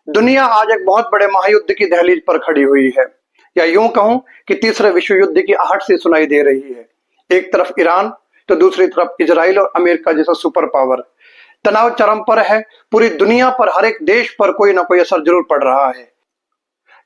दुनिया आज एक बहुत बड़े महायुद्ध की दहलीज पर खड़ी हुई है, या यूं कहूं कि तीसरे विश्व युद्ध की आहट से सुनाई दे रही है। एक तरफ ईरान तो दूसरी तरफ इजराइल और अमेरिका जैसा सुपर पावर। तनाव चरम पर है। पूरी दुनिया पर, हर एक देश पर कोई ना कोई असर जरूर पड़ रहा है।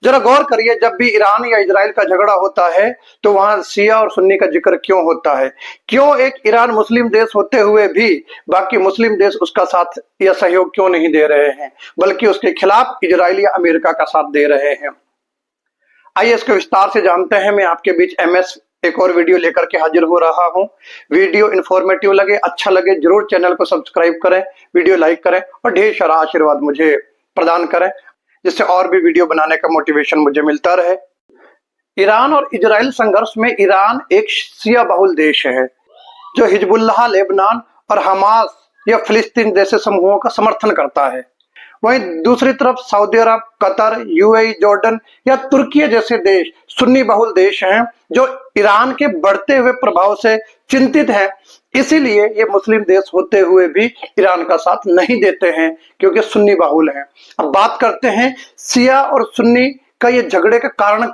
जरा गौर करिए, जब भी ईरान या इजराइल का झगड़ा होता है तो वहां शिया और सुन्नी का जिक्र क्यों होता है? क्यों एक ईरान मुस्लिम देश होते हुए भी बाकी मुस्लिम देश उसका साथ या सहयोग क्यों नहीं दे रहे हैं, बल्कि उसके खिलाफ इजराइल या अमेरिका का साथ दे रहे हैं? आइए इसको विस्तार से जानते हैं। मैं आपके बीच एमएस एक और वीडियो लेकर के हाजिर हो रहा हूं। वीडियो इन्फॉर्मेटिव लगे, अच्छा लगे, जरूर चैनल को सब्सक्राइब करें, वीडियो लाइक करें और ढेर सारा आशीर्वाद मुझे प्रदान करें, जिससे और भी वीडियो बनाने का मोटिवेशन मुझे मिलता रहे। ईरान और इजराइल संघर्ष में ईरान एक शिया बहुल देश है जो हिजबुल्लाह, लेबनान और हमास या फिलिस्तीन जैसे समूहों का समर्थन करता है। वहीं दूसरी तरफ सऊदी अरब, कतर, यूएई, जॉर्डन या तुर्की जैसे देश सुन्नी बहुल देश हैं जो ईरान के बढ़ते हुए प्रभाव से चिंतित हैं। इसीलिए ये मुस्लिम देश होते हुए भी ईरान का साथ नहीं देते हैं, क्योंकि सुन्नी बहुल हैं। अब बात करते हैं शिया और सुन्नी का ये झगड़े का कारण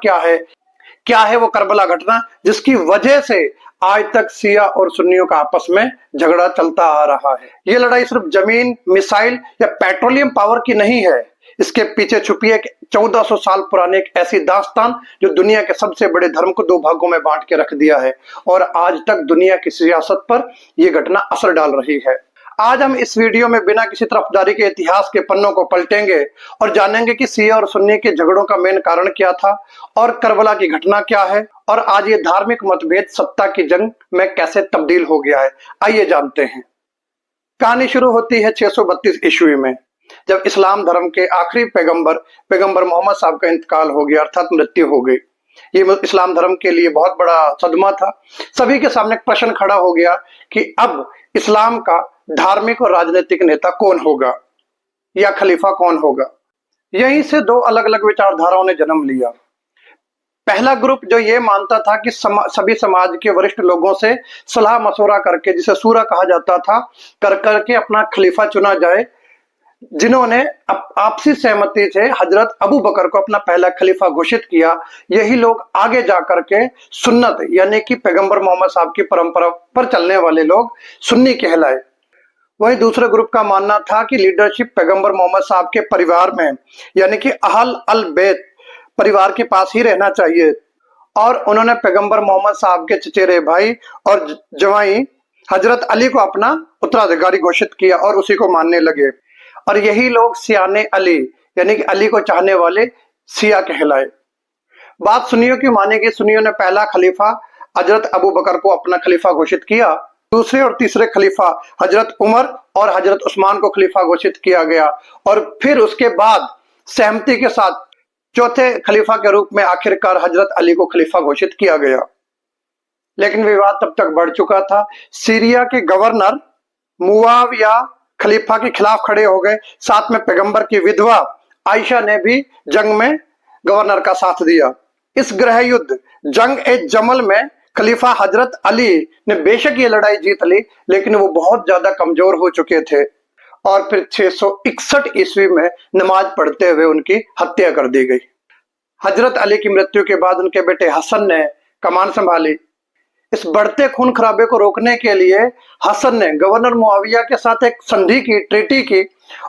क्या है वो करबला घटना, जिसकी वजह से आज तक शिया और सुन्नियों का आपस में झगड़ा चलता आ रहा है। ये लड़ाई सिर्फ जमीन, मिसाइल या पेट्रोलियम पावर की नहीं है। इसके पीछे छुपी है 1400 साल पुरानी एक ऐसी दास्तान जो दुनिया के सबसे बड़े धर्म को दो भागों में बांट के रख दिया है, और आज तक दुनिया की सियासत पर यह घटना असर डाल रही है। आज हम इस वीडियो में बिना किसी तरफदारी के इतिहास के पन्नों को पलटेंगे और जानेंगे कि शिया और सुन्नी के झगड़ों का मेन कारण क्या था और करबला की घटना क्या है, और आज ये धार्मिक मतभेद सत्ता की जंग में कैसे तब्दील हो गया है। आइए जानते हैं। कहानी शुरू होती है 632 ईस्वी में, जब इस्लाम धर्म के आखिरी पैगंबर मोहम्मद साहब का इंतकाल हो गया, अर्थात मृत्यु हो गई। ये इस्लाम धर्म के लिए बहुत बड़ा सदमा था। सभी के सामने एक प्रश्न खड़ा हो गया कि अब इस्लाम का धार्मिक और राजनीतिक नेता कौन होगा या खलीफा कौन होगा। यहीं से दो अलग अलग विचारधाराओं ने जन्म लिया। पहला ग्रुप जो ये मानता था कि सभी समाज के वरिष्ठ लोगों से सलाह मशवरा करके, जिसे सूरा कहा जाता था, कर करके अपना खलीफा चुना जाए, जिन्होंने आपसी सहमति से हजरत अबू बकर को अपना पहला खलीफा घोषित किया। यही लोग आगे जाकर के सुन्नत यानी कि पैगंबर मोहम्मद साहब की परंपरा पर चलने वाले लोग सुन्नी कहलाए। वही दूसरे ग्रुप का मानना था कि लीडरशिप पैगंबर मोहम्मद साहब के परिवार में यानी कि अहल अल बैत परिवार के पास ही रहना चाहिए, और उन्होंने पैगंबर मोहम्मद साहब के चचेरे भाई और जवाई हजरत अली को अपना उत्तराधिकारी घोषित किया और उसी को मानने लगे। और यही लोग सियाने अली यानी कि अली को चाहने वाले शिया कहलाए। बात सुन्नियों की मानेगी। सुन्नियों ने पहला खलीफा हजरत अबू बकर को अपना खलीफा घोषित किया। दूसरे और तीसरे खलीफा हजरत उमर और हजरत उस्मान को खलीफा घोषित किया गया, और फिर उसके बाद सहमति के साथ चौथे खलीफा के रूप में आखिरकार हजरत अली को खलीफा घोषित किया गया। लेकिन विवाद तब तक बढ़ चुका था। सीरिया के गवर्नर मुआविया खलीफा के खिलाफ खड़े हो गए। साथ में पैगंबर की विधवा आयशा ने भी जंग में गवर्नर का साथ दिया। इस गृह युद्ध जंग ए जमल में खलीफा हजरत अली ने बेशक ये लड़ाई जीत ली, लेकिन वो बहुत ज्यादा कमजोर हो चुके थे, और फिर 661 ईस्वी में नमाज पढ़ते हुए उनकी हत्या कर दी गई। हजरत अली की मृत्यु के बाद उनके बेटे हसन ने कमान संभाली। इस बढ़ते खून खराबे को रोकने के लिए हसन ने गवर्नर मुआविया के साथ एक संधि की, ट्रीटी की,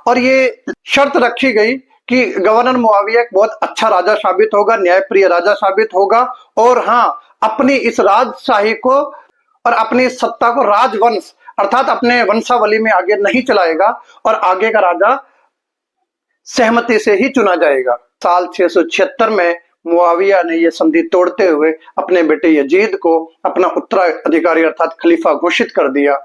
और ये शर्त रखी गई कि गवर्नर मुआविया एक बहुत अच्छा राजा साबित होगा, न्यायप्रिय राजा साबित होगा, और हाँ, अपनी इस राजशाही को और अपनी सत्ता को राजवंश अर्थात अपने वंशावली में आगे नहीं चलाएगा, और आगे का राजा सहमति से ही चुना जाएगा। साल 676 में मुआविया ने यह संधि तोड़ते हुए अपने बेटे यजीद को अपना उत्तराधिकारी अर्थात खलीफा घोषित कर दिया,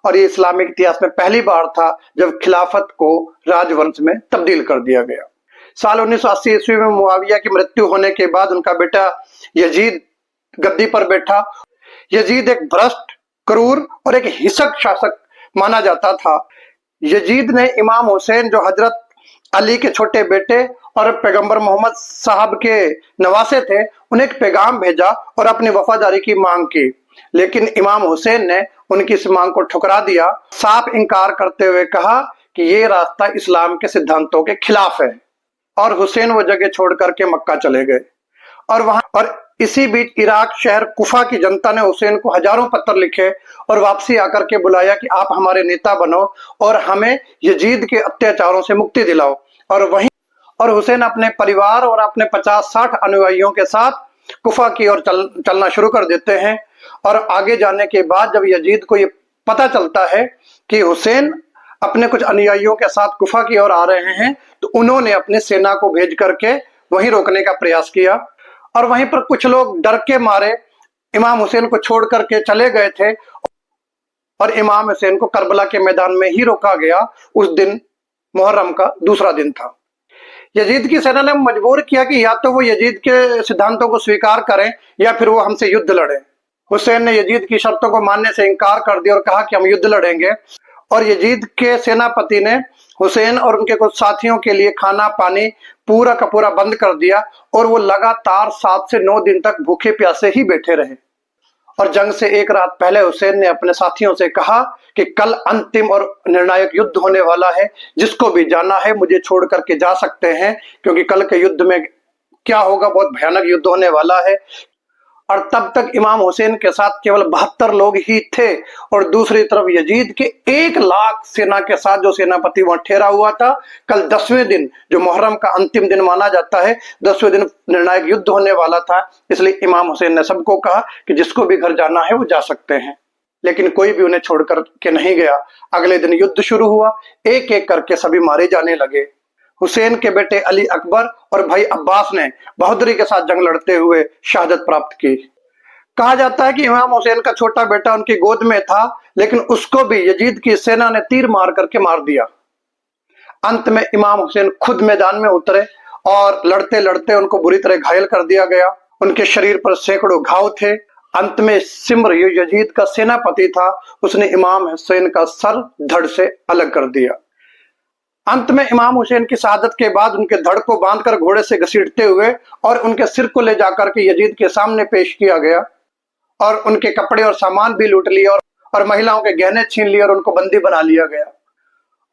और ये इस्लामिक इतिहास में पहली बार था जब खिलाफत को राजवंश में तब्दील कर दिया गया। साल 1980 ईस्वी में मुआविया की मृत्यु होने के बाद उनका बेटा यजीद गद्दी पर बैठा। यजीद एक भ्रष्ट, क्रूर और एक हिंसक शासक माना जाता था। यजीद ने इमाम हुसैन, जो हजरत अली के छोटे बेटे और पैगंबर मोहम्मद साहब के नवासे थे, उन्हें एक पैगाम भेजा और अपनी वफादारी की मांग की, लेकिन इमाम हुसैन ने उनकी इस मांग को ठुकरा दिया, साफ इनकार करते हुए कहा कि ये रास्ता इस्लाम के सिद्धांतों के खिलाफ है। और हुसैन वो जगह छोड़ करके मक्का चले गए। और इसी बीच इराक शहर कुफा की जनता ने हुसैन को हजारों पत्र लिखे और वापसी आकर के बुलाया कि आप हमारे नेता बनो और हमें यजीद के अत्याचारों से मुक्ति दिलाओ। और हुसैन अपने परिवार और अपने 50-60 अनुयायियों के साथ कुफा की ओर चलना शुरू कर देते हैं। और आगे जाने के बाद जब यजीद को ये पता चलता है कि हुसैन अपने कुछ अनुयायियों के साथ कुफा की ओर आ रहे हैं, तो उन्होंने अपनी सेना को भेज करके वहीं रोकने का प्रयास किया। और वहीं पर कुछ लोग डर के मारे इमाम हुसैन को छोड़ करके चले गए थे और इमाम हुसैन को करबला के मैदान में ही रोका गया। उस दिन मुहर्रम का दूसरा दिन था। यजीद की सेना ने मजबूर किया कि या तो वो यजीद के सिद्धांतों को स्वीकार करें या फिर वो हमसे युद्ध लड़ें। हुसैन ने यजीद की शर्तों को मानने से इनकार कर दिया और कहा कि हम युद्ध लड़ेंगे। और यजीद के सेनापति ने हुसैन और उनके कुछ साथियों के लिए खाना पानी पूरा का पूरा बंद कर दिया और वो लगातार 7 से 9 दिन तक भूखे प्यासे ही बैठे रहे। और जंग से एक रात पहले हुसैन ने अपने साथियों से कहा कि कल अंतिम और निर्णायक युद्ध होने वाला है, जिसको भी जाना है मुझे छोड़ करके जा सकते हैं, क्योंकि कल के युद्ध में क्या होगा, बहुत भयानक युद्ध होने वाला है। और तब तक इमाम हुसैन के साथ केवल 72 लोग ही थे और दूसरी तरफ यजीद के 1 लाख सेना के साथ जो सेनापति वहां ठहरा हुआ था। कल 10वें दिन, जो मुहर्रम का अंतिम दिन माना जाता है, 10वें दिन निर्णायक युद्ध होने वाला था। इसलिए इमाम हुसैन ने सबको कहा कि जिसको भी घर जाना है वो जा सकते हैं, लेकिन कोई भी उन्हें छोड़कर के नहीं गया। अगले दिन युद्ध शुरू हुआ, एक एक करके सभी मारे जाने लगे। हुसैन के बेटे अली अकबर और भाई अब्बास ने बहादुरी के साथ जंग लड़ते हुए शहादत प्राप्त की। कहा जाता है कि इमाम हुसैन का छोटा बेटा उनकी गोद में था, लेकिन उसको भी यजीद की सेना ने तीर मार करके मार दिया। अंत में इमाम हुसैन खुद मैदान में उतरे और लड़ते लड़ते उनको बुरी तरह घायल कर दिया गया। उनके शरीर पर सैकड़ों घाव थे। अंत में सिमर, जो यजीद का सेनापति था, उसने इमाम हुसैन का सर धड़ से अलग कर दिया। अंत में इमाम हुसैन की शहादत के बाद उनके धड़ को बांधकर घोड़े से घसीटते हुए और उनके सिर को ले जाकर के यजीद के सामने पेश किया गया और उनके कपड़े और सामान भी लूट लिए और महिलाओं के गहने छीन लिए और उनको बंदी बना लिया गया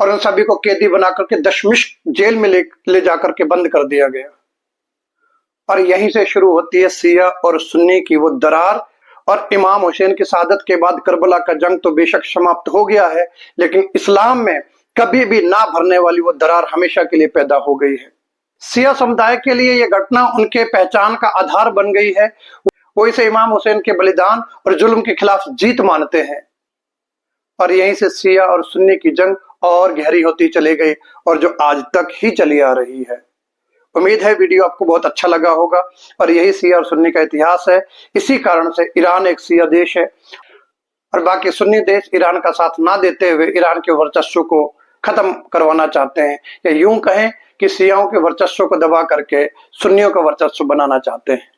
और उन सभी को कैदी बना करके दशमिश्क जेल में ले जाकर के बंद कर दिया गया। और यहीं से शुरू होती है शिया और सुन्नी की वो दरार। और इमाम हुसैन की शहादत के बाद करबला का जंग तो बेशक समाप्त हो गया है, लेकिन इस्लाम में कभी भी ना भरने वाली वो दरार हमेशा के लिए पैदा हो गई है। शिया समुदाय के लिए ये घटना उनके पहचान का आधार बन गई है। वो इसे इमाम हुसैन के बलिदान और जुल्म के खिलाफ जीत मानते हैं। और यहीं से शिया और सुन्नी की जंग और गहरी होती चली गई और जो आज तक ही चली आ रही है। उम्मीद है वीडियो आपको बहुत अच्छा लगा होगा। और यही शिया और सुन्नी का इतिहास है। इसी कारण से ईरान एक शिया देश है और बाकी सुन्नी देश ईरान का साथ ना देते हुए ईरान के वर्चस्व को खत्म करवाना चाहते हैं, या यूं कहें कि शियाओं के वर्चस्व को दबा करके सुन्नियों का वर्चस्व बनाना चाहते हैं।